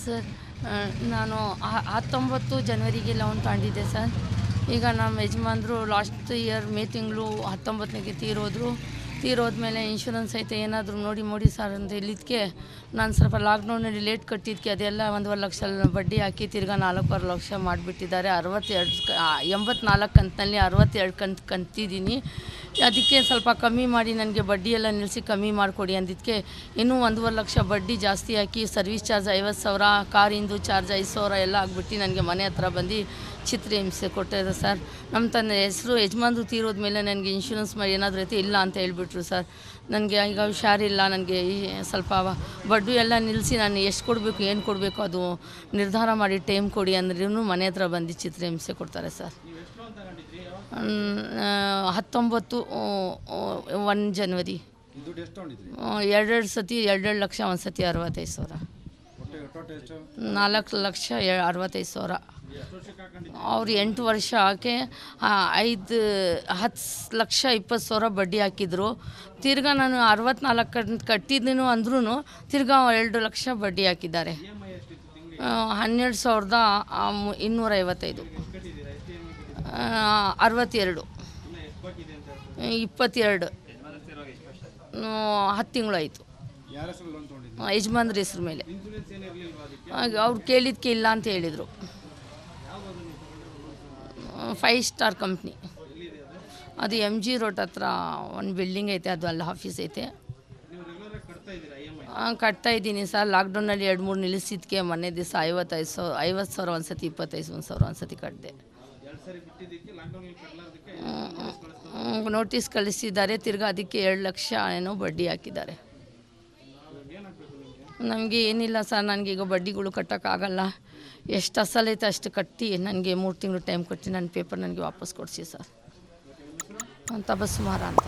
Sir ನಾನು 19 ಜನವರಿಗೆ loan ತಗೊಂಡಿದ್ದೆ sir. ಈಗ ನಮ್ಮ ಯಜಮಾನ್ರು ಲಾಸ್ಟ್ ಇಯರ್ ಮೇ ತಿಂಗಳು 19ನೇ ತೀರೋದ್ಮೇಲೆ ಇನ್ಶೂರೆನ್ಸ್ ಐತೆ ಏನಾದರೂ ನೋಡಿ ಸರ್ ಅಂತ ಹೇಳಿದ್ದಕ್ಕೆ ನಾನು ಸ್ವಲ್ಪ ಲಾಕ್ಡೌನಲ್ಲಿ ಲೇಟ್ ಕಟ್ಟಿದ್ದಕ್ಕೆ ಅದೆಲ್ಲ 1.5 ಲಕ್ಷ ಬಡ್ಡಿ ಹಾಕಿ ತಿರ್ಗಾ 4.5 ಲಕ್ಷ ಮಾಡಿಬಿಟ್ಟಿದ್ದಾರೆ. 84 ಕಂತಿನಲ್ಲಿ 62 ಕಂತಿದ್ದೀನಿ. ಅದಕ್ಕೆ ಸ್ವಲ್ಪ ಕಮ್ಮಿ ಮಾಡಿ ನನಗೆ ಬಡ್ಡಿ ಎಲ್ಲ ನಿಲ್ಲಿಸಿ ಕಮ್ಮಿ ಮಾಡಿಕೊಡಿ ಅಂದಿದ್ದಕ್ಕೆ ಇನ್ನೂ 1.5 ಲಕ್ಷ ಬಡ್ಡಿ ಜಾಸ್ತಿ ಹಾಕಿ ಸರ್ವಿಸ್ ಚಾರ್ಜ್ 50,000, ಕಾರಿಂದು ಚಾರ್ಜ್ 5,000 ಎಲ್ಲ ಆಗಿಬಿಟ್ಟು ನನಗೆ ಮನೆ ಹತ್ರ ಬಂದು ಚಿತ್ರಹಿಂಸೆ ಕೊಟ್ಟಿದೆ ಸರ್. ನಮ್ಮ ತಂದೆ ಹೆಸರು ಯಜಮಾನ್ರು ತೀರೋದ್ಮೇಲೆ ನನಗೆ ಇನ್ಶೂರೆನ್ಸ್ ಮಾಡಿ ಏನಾದರೂ ಐತೆ ಇಲ್ಲ ಅಂತ ಹೇಳ್ಬಿಟ್ರು ಸರ್. ನನಗೆ ಈಗ ಹುಷಾರಿಲ್ಲ, ನನಗೆ ಸ್ವಲ್ಪ ಬಡ್ಡಿ ಎಲ್ಲ ನಿಲ್ಲಿಸಿ ನಾನು ಎಷ್ಟು ಕೊಡಬೇಕು ಏನು ಕೊಡಬೇಕು ಅದು ನಿರ್ಧಾರ ಮಾಡಿ ಟೈಮ್ ಕೊಡಿ ಅಂದ್ರೂ ಮನೆ ಹತ್ರ ಬಂದು ಚಿತ್ರಹಿಂಸೆ ಕೊಡ್ತಾರೆ ಸರ್. 1 ಜನವರಿ 2 ಸತಿ 2 ಲಕ್ಷ, ಒಂದು ಸತಿ 65,000, 4 ಲಕ್ಷ 65,000. ಅವ್ರು 8 ವರ್ಷ ಹಾಕಿ 10 ಲಕ್ಷ 20,000 ಬಡ್ಡಿ ಹಾಕಿದ್ರು. ತಿರ್ಗಾ ನಾನು 64 ಕಟ್ಟಿದ್ದೀನು ಅಂದ್ರೂ ತಿರ್ಗಾ 2 ಲಕ್ಷ ಬಡ್ಡಿ ಹಾಕಿದ್ದಾರೆ. 12,255, 62, 22, 10 ತಿಂಗಳು ಆಯಿತು. ಯಜಮಾನ್ರ ಹೆಸ್ರ ಮೇಲೆ ಅವ್ರು ಕೇಳಿದ್ದಕ್ಕೆ ಇಲ್ಲ ಅಂತ ಹೇಳಿದರು. 5 ಸ್ಟಾರ್ ಕಂಪ್ನಿ, ಅದು MG ರೋಡ್ ಹತ್ರ ಒಂದು ಬಿಲ್ಡಿಂಗ್ ಐತೆ, ಅದು ಅಲ್ಲಿ ಆಫೀಸ್ ಐತೆ. ಕಟ್ತಾ ಇದ್ದೀನಿ ಸರ್. ಲಾಕ್ಡೌನಲ್ಲಿ 2-3 ನಿಲ್ಲಿಸಿದ್ದಕ್ಕೆ ಮೊನ್ನೆ ದಿವಸ 50,000 ಒಂದು ಸತಿ, 25,000 ಒಂದು ಸತಿ ಕಟ್ಟಿದೆ. ನೋಟಿಸ್ ಕಳಿಸಿದ್ದಾರೆ. ತಿರ್ಗಾ ಅದಕ್ಕೆ 2 ಲಕ್ಷ ಏನೋ ಬಡ್ಡಿ ಹಾಕಿದ್ದಾರೆ. ನಮಗೆ ಏನಿಲ್ಲ ಸರ್, ನನಗೀಗ ಬಡ್ಡಿಗಳು ಕಟ್ಟೋಕ್ಕಾಗಲ್ಲ. ಎಷ್ಟು ಅಸಲೈತೆ ಅಷ್ಟು ಕಟ್ಟಿ ನನಗೆ 3 ತಿಂಗಳು ಟೈಮ್ ಕೊಟ್ಟು ನನ್ನ ಪೇಪರ್ ನನಗೆ ವಾಪಸ್ ಕೊಡಿಸಿ ಸರ್. ತಬಸ್ಸುಮಾರ ಅಂತ.